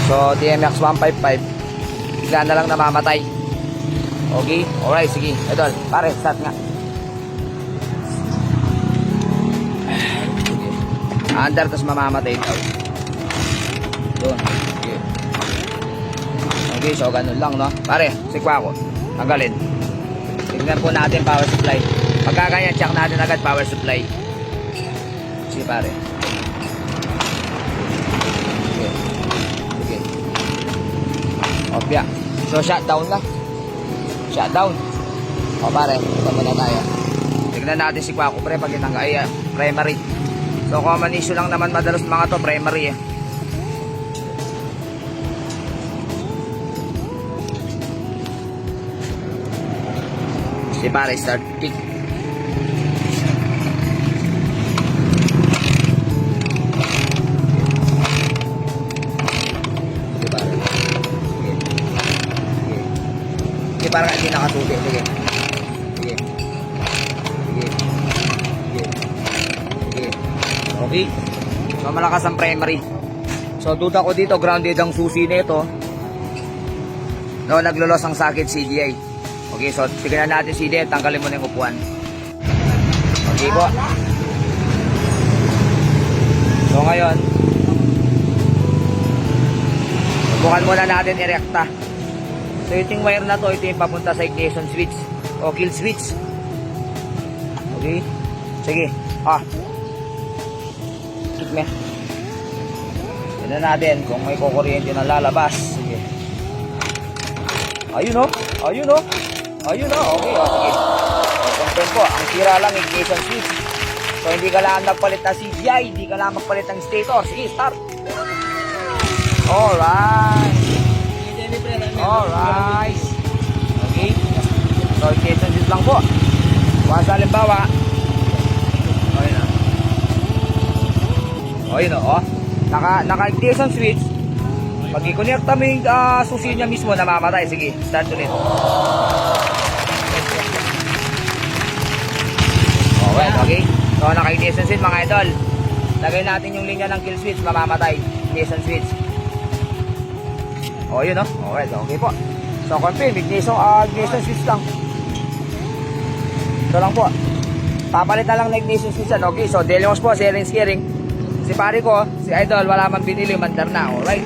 So TMX 155 bigla na lang namamatay. Okay, alright, sige idol, pare start nga. Under, tapos mamamatay daw. Doon. Okay. Okay, so ganun lang, no? Pare, sikwa ko. Tanggalin. Tignan po natin power supply. Pagkaganyan, check natin agad power supply. Sige, pare. Okay. Okay. Opya. So, shutdown na. Shutdown. O, pare, ito muna tayo. Tignan natin sikwa ko, pre, pag itanggal. Ay, primary. So common issue lang naman madalas mga to, primary eh. Si pare start kick. Si pare. Sige. Sige. Sige, parang hindi nakasuti. Sige. Sige. Sige. Sige. Sige. Okay. So malakas ang primary. So duda ko dito grounded ang susi nito. No, naglolos ang sakit CDI. Okay, so tignan natin CDI, tanggalin mo na yung upuan. Okay po. So ngayon, subukan muna natin irekta. So yung wire na to, ito yung papunta sa ignition switch o kill switch. Okay. Sige. Me. Tignan natin kung may kukuryente na lalabas. Sige. Ayun o. Ayun o. Ayun o. Okay. O, sige. Confirm po. Ang sira lang ignition switch. So hindi ka lang nagpalit na CGI. Hindi ka lang magpalit ng stator. Sige, start. Alright. Alright. Okay. So ignition switch lang po. Kung sa halimbawa, o yun o, naka-ignition switch. Pag i-connecta mo yung susi niya mismo, namamatay. Sige, start ulit. Alright, okay. So naka-ignition switch mga idol. Lagay natin yung linya ng kill switch, mamamatay. Ignition switch. O yun o, alright, okay po. So confirm, ignition switch lang. Ito lang po. Papalit na lang na ignition switch yan. Okay, so Delios po, steering. Si pare ko, si idol, wala man binili, mandar na. Alright.